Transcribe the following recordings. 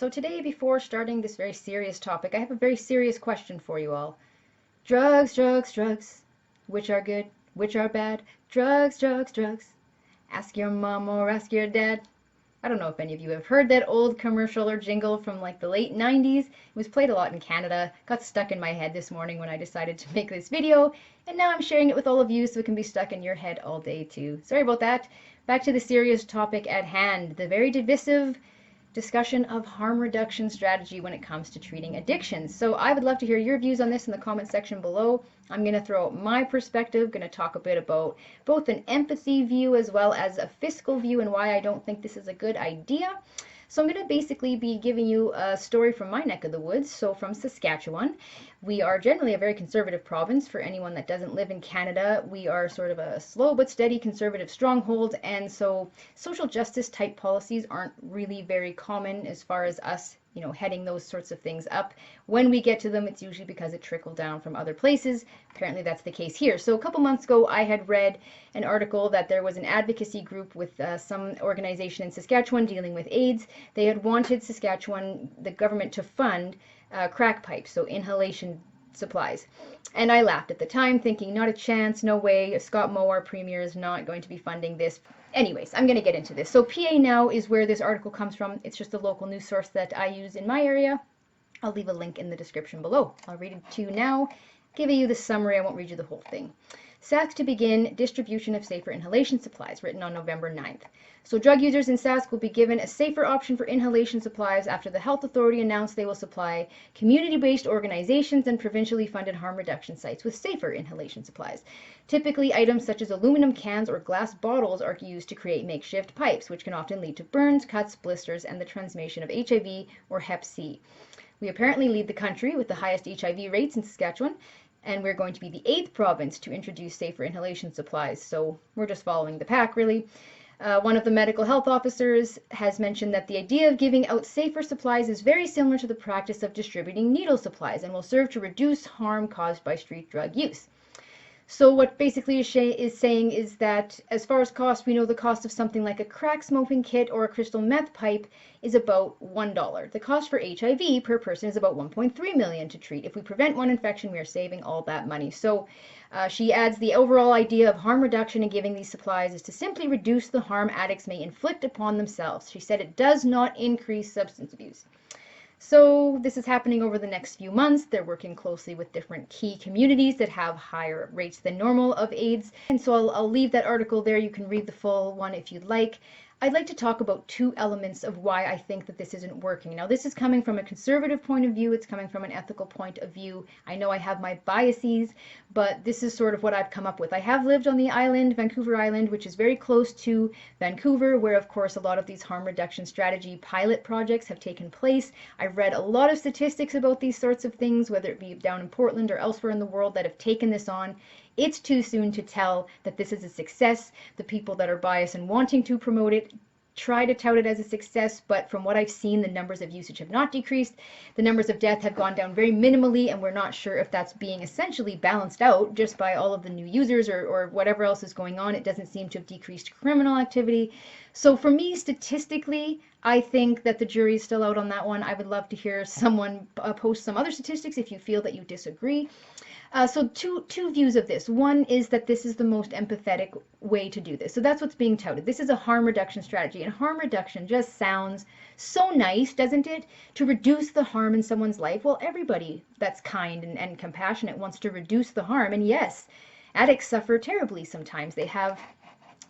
So today, before starting this very serious topic, I have a very serious question for you all. Drugs, drugs, drugs. Which are good? Which are bad? Drugs, drugs, drugs. Ask your mom or ask your dad. I don't know if any of you have heard that old commercial or jingle from like the late 90s. It was played a lot in Canada. Got stuck in my head this morning when I decided to make this video, and now I'm sharing it with all of you so it can be stuck in your head all day too. Sorry about that. Back to the serious topic at hand, the very divisive discussion of harm reduction strategy when it comes to treating addictions. So I would love to hear your views on this in the comment section below. I'm going to throw out my perspective, going to talk a bit about both an empathy view as well as a fiscal view and why I don't think this is a good idea. So I'm going to basically be giving you a story from my neck of the woods, so from Saskatchewan. We are generally a very conservative province. For anyone that doesn't live in Canada, we are sort of a slow but steady conservative stronghold, and so social justice type policies aren't really very common as far as us, heading those sorts of things up. When we get to them, it's usually because it trickled down from other places. Apparently that's the case here. So a couple months ago, I had read an article that there was an advocacy group with some organization in Saskatchewan dealing with AIDS. They had wanted Saskatchewan, the government, to fund crack pipes, so inhalation supplies. And I laughed at the time, thinking, not a chance, no way, Scott Moe, our premier, is not going to be funding this. Anyways, I'm going to get into this. So PANOW is where this article comes from. It's just a local news source that I use in my area. I'll leave a link in the description below. I'll read it to you now, giving you the summary. I won't read you the whole thing. Sask to begin distribution of safer inhalation supplies, written on November 9th. So drug users in Sask will be given a safer option for inhalation supplies after the health authority announced they will supply community-based organizations and provincially funded harm reduction sites with safer inhalation supplies. Typically, items such as aluminum cans or glass bottles are used to create makeshift pipes, which can often lead to burns, cuts, blisters, and the transmission of HIV or Hep C. We apparently lead the country with the highest HIV rates in Saskatchewan, and we're going to be the 8th province to introduce safer inhalation supplies, so we're just following the pack, really. One of the medical health officers has mentioned that the idea of giving out safer supplies is very similar to the practice of distributing needle supplies and will serve to reduce harm caused by street drug use. So what basically is saying is that as far as cost, we know the cost of something like a crack smoking kit or a crystal meth pipe is about $1. The cost for HIV per person is about $1.3 million to treat. If we prevent one infection, we are saving all that money. So she adds the overall idea of harm reduction in giving these supplies is to simply reduce the harm addicts may inflict upon themselves. She said it does not increase substance abuse. So this is happening over the next few months. They're working closely with different key communities that have higher rates than normal of AIDS. And so I'll leave that article there. You can read the full one if you'd like. I'd like to talk about two elements of why I think that this isn't working. Now, this is coming from a conservative point of view. It's coming from an ethical point of view. I know I have my biases, but this is sort of what I've come up with. I have lived on the island, Vancouver Island, which is very close to Vancouver, where, of course, a lot of these harm reduction strategy pilot projects have taken place. I've read a lot of statistics about these sorts of things, whether it be down in Portland or elsewhere in the world, that have taken this on. It's too soon to tell that this is a success. The people that are biased and wanting to promote it try to tout it as a success, but from what I've seen, the numbers of usage have not decreased. The numbers of death have gone down very minimally, and we're not sure if that's being essentially balanced out just by all of the new users or whatever else is going on. It doesn't seem to have decreased criminal activity. So for me, statistically, I think that the jury is still out on that one. I would love to hear someone post some other statistics if you feel that you disagree. So two views of this. One is that this is the most empathetic way to do this. So that's what's being touted. This is a harm reduction strategy, and harm reduction just sounds so nice, doesn't it? To reduce the harm in someone's life. Well, everybody that's kind and compassionate wants to reduce the harm. And yes, addicts suffer terribly sometimes. They have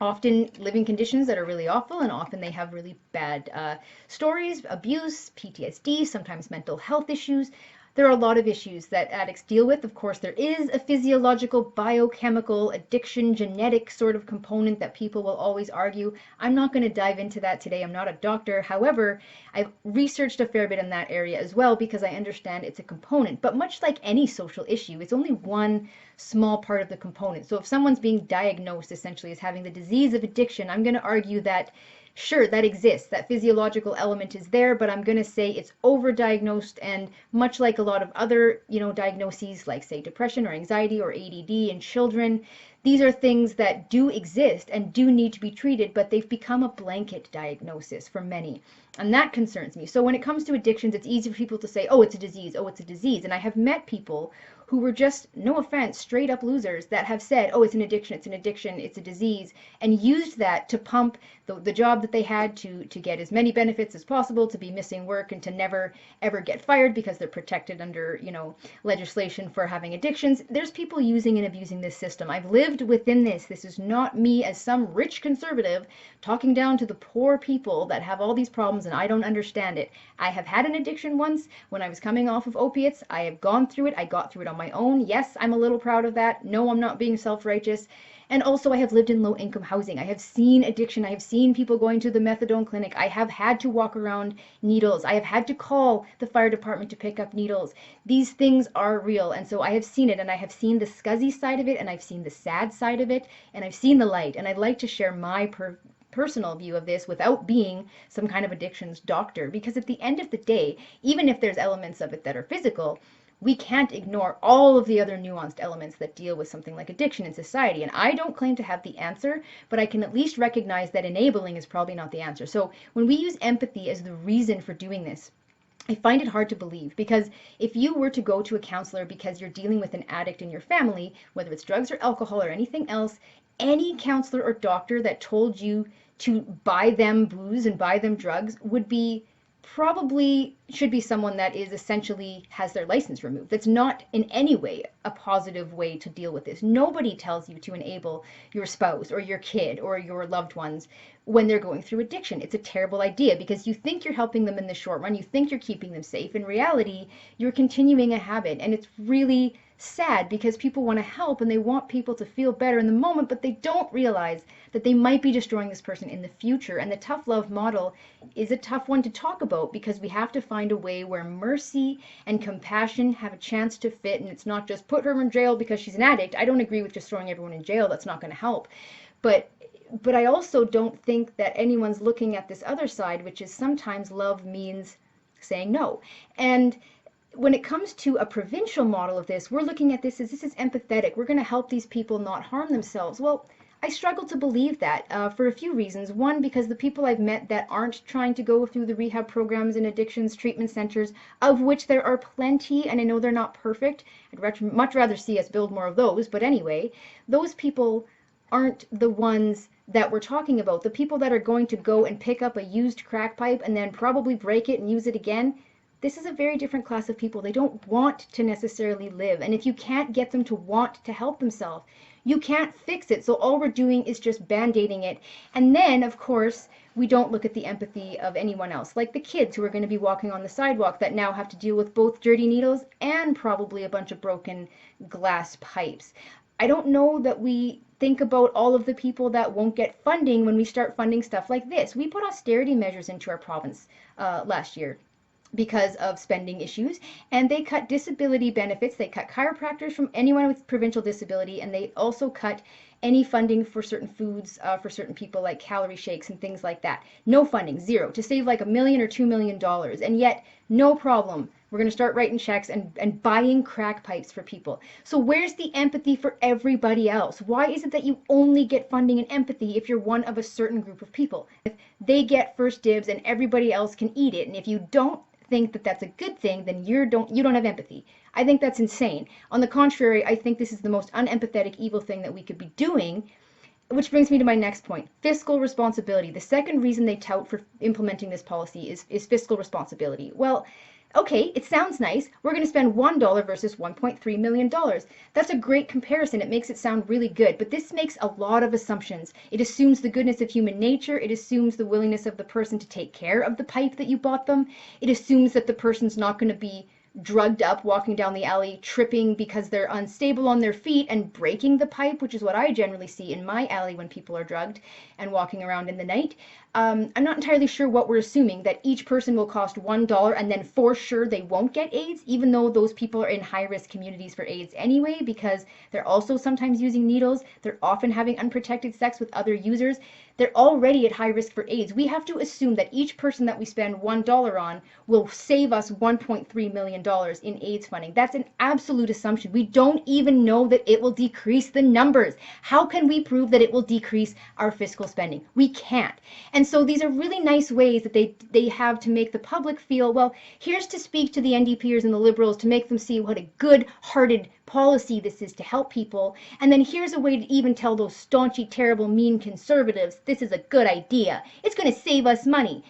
often living conditions that are really awful, and often they have really bad stories, abuse, PTSD, sometimes mental health issues. There are a lot of issues that addicts deal with. Of course, there is a physiological, biochemical, addiction, genetic sort of component that people will always argue. I'm not going to dive into that today. I'm not a doctor. However, I've researched a fair bit in that area as well because I understand it's a component. But much like any social issue, it's only one small part of the component. So if someone's being diagnosed essentially as having the disease of addiction, I'm going to argue that sure, that exists. That physiological element is there, but I'm going to say it's overdiagnosed, and much like a lot of other, diagnoses like, say, depression or anxiety or ADD in children, these are things that do exist and do need to be treated, but they've become a blanket diagnosis for many. And that concerns me. So when it comes to addictions, it's easy for people to say, oh, it's a disease, oh, it's a disease. And I have met people who were just, no offense, straight up losers that have said, oh, it's an addiction, it's an addiction, it's a disease, and used that to pump the job that they had to get as many benefits as possible, to be missing work, and to never ever get fired because they're protected under, you know, legislation for having addictions. There's people using and abusing this system. I've lived within this. This is not me as some rich conservative talking down to the poor people that have all these problems and I don't understand it. I have had an addiction once when I was coming off of opiates. I have gone through it. I got through it on my own. Yes, I'm a little proud of that. No, I'm not being self-righteous. And also, I have lived in low-income housing. I have seen addiction. I have seen people going to the methadone clinic. I have had to walk around needles. I have had to call the fire department to pick up needles. These things are real. And so I have seen it, and I have seen the scuzzy side of it, and I've seen the sad side of it, and I've seen the light. And I'd like to share my personal view of this without being some kind of addictions doctor, because at the end of the day, even if there's elements of it that are physical, we can't ignore all of the other nuanced elements that deal with something like addiction in society. And I don't claim to have the answer, but I can at least recognize that enabling is probably not the answer. So when we use empathy as the reason for doing this, I find it hard to believe, because if you were to go to a counselor because you're dealing with an addict in your family, whether it's drugs or alcohol or anything else, any counselor or doctor that told you to buy them booze and buy them drugs would be probably should be someone that is essentially has their license removed. That's not in any way a positive way to deal with this. Nobody tells you to enable your spouse or your kid or your loved ones when they're going through addiction. It's a terrible idea because you think you're helping them in the short run. You think you're keeping them safe. In reality, you're continuing a habit, and it's really sad because people want to help and they want people to feel better in the moment, but they don't realize that they might be destroying this person in the future. And the tough love model is a tough one to talk about because we have to find a way where mercy and compassion have a chance to fit, and it's not just put her in jail because she's an addict. I don't agree with just throwing everyone in jail. That's not going to help. But I also don't think that anyone's looking at this other side, which is sometimes love means saying no. And when it comes to a provincial model of this, we're looking at this as this is empathetic. We're going to help these people not harm themselves. Well, I struggle to believe that for a few reasons. One, because the people I've met that aren't trying to go through the rehab programs and addictions treatment centers, of which there are plenty, and I know they're not perfect. I'd much rather see us build more of those. But anyway, those people aren't the ones that we're talking about. The people that are going to go and pick up a used crack pipe and then probably break it and use it again, this is a very different class of people. They don't want to necessarily live. And if you can't get them to want to help themselves, you can't fix it. So all we're doing is just band-aiding it. And then, of course, we don't look at the empathy of anyone else, like the kids who are going to be walking on the sidewalk that now have to deal with both dirty needles and probably a bunch of broken glass pipes. I don't know that we think about all of the people that won't get funding when we start funding stuff like this. We put austerity measures into our province last year because of spending issues, and they cut disability benefits. They cut chiropractors from anyone with provincial disability, and they also cut any funding for certain foods for certain people, like calorie shakes and things like that. No funding, zero, to save like $1 million or $2 million. And yet, no problem, we're going to start writing checks and buying crack pipes for people. So where's the empathy for everybody else? Why is it that you only get funding and empathy if you're one of a certain group of people? If they get first dibs and everybody else can eat it, and if you don't think that that's a good thing, then you don't have empathy. I think that's insane. On the contrary, I think this is the most unempathetic, evil thing that we could be doing, which brings me to my next point, fiscal responsibility. The second reason they tout for implementing this policy is fiscal responsibility. Well, okay, it sounds nice. We're going to spend $1 versus $1.3 million. That's a great comparison. It makes it sound really good, but this makes a lot of assumptions. It assumes the goodness of human nature. It assumes the willingness of the person to take care of the pipe that you bought them. It assumes that the person's not going to be drugged up walking down the alley, tripping because they're unstable on their feet and breaking the pipe, which is what I generally see in my alley when people are drugged and walking around in the night. I'm not entirely sure what we're assuming, that each person will cost $1 and then for sure they won't get AIDS, even though those people are in high-risk communities for AIDS anyway, because they're also sometimes using needles. They're often having unprotected sex with other users. They're already at high risk for AIDS. We have to assume that each person that we spend $1 on will save us $1.3 million in AIDS funding. That's an absolute assumption. We don't even know that it will decrease the numbers. How can we prove that it will decrease our fiscal spending? We can't. And And so these are really nice ways that they have to make the public feel, well, here's to speak to the NDPers and the Liberals to make them see what a good-hearted policy this is to help people. And then here's a way to even tell those staunchy, terrible, mean Conservatives, this is a good idea. It's going to save us money.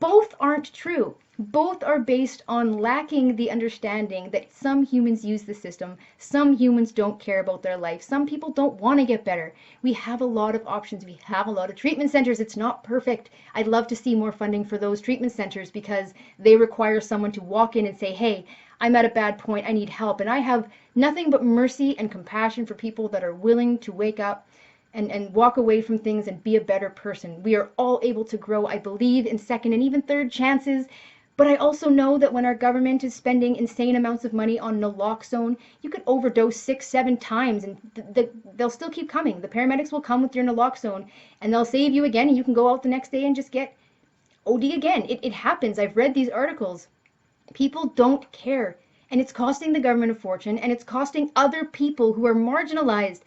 Both aren't true. Both are based on lacking the understanding that some humans use the system, some humans don't care about their life, some people don't want to get better. We have a lot of options. We have a lot of treatment centers. It's not perfect. I'd love to see more funding for those treatment centers because they require someone to walk in and say, hey, I'm at a bad point. I need help. And I have nothing but mercy and compassion for people that are willing to wake up and walk away from things and be a better person. We are all able to grow, I believe, in second and even third chances. But I also know that when our government is spending insane amounts of money on naloxone, you could overdose 6, 7 times and they'll still keep coming. The paramedics will come with your naloxone and they'll save you again, and you can go out the next day and just get OD again. It happens. I've read these articles. People don't care. And it's costing the government a fortune, and it's costing other people who are marginalized.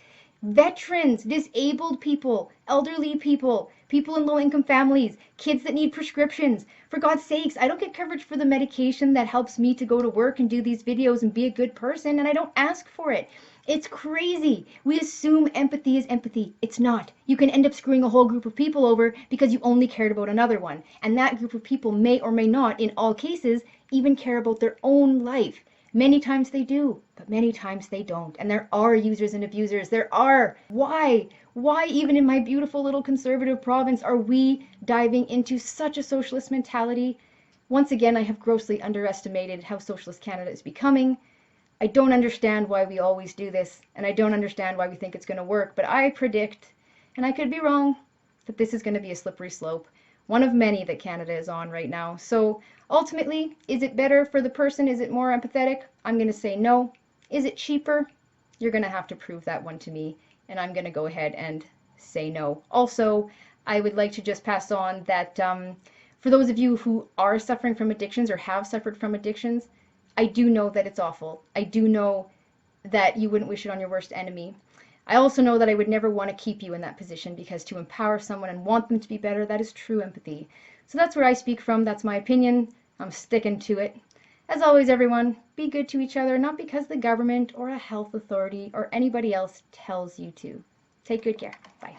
Veterans, disabled people, elderly people, people in low-income families, kids that need prescriptions. For God's sakes, I don't get coverage for the medication that helps me to go to work and do these videos and be a good person, and I don't ask for it. It's crazy. We assume empathy is empathy. It's not. You can end up screwing a whole group of people over because you only cared about another one. And that group of people may or may not, in all cases, even care about their own life. Many times they do, but many times they don't. And there are users and abusers. There are. Why? Why even in my beautiful little conservative province are we diving into such a socialist mentality? Once again, I have grossly underestimated how socialist Canada is becoming. I don't understand why we always do this, and I don't understand why we think it's going to work, but I predict, and I could be wrong, that this is going to be a slippery slope. One of many that Canada is on right now. So ultimately, is it better for the person? Is it more empathetic? I'm going to say no. Is it cheaper? You're going to have to prove that one to me, and I'm going to go ahead and say no. Also, I would like to just pass on that for those of you who are suffering from addictions or have suffered from addictions, I do know that it's awful. I do know that you wouldn't wish it on your worst enemy. I also know that I would never want to keep you in that position, because to empower someone and want them to be better, that is true empathy. So that's where I speak from. That's my opinion. I'm sticking to it. As always, everyone, be good to each other, not because the government or a health authority or anybody else tells you to. Take good care. Bye.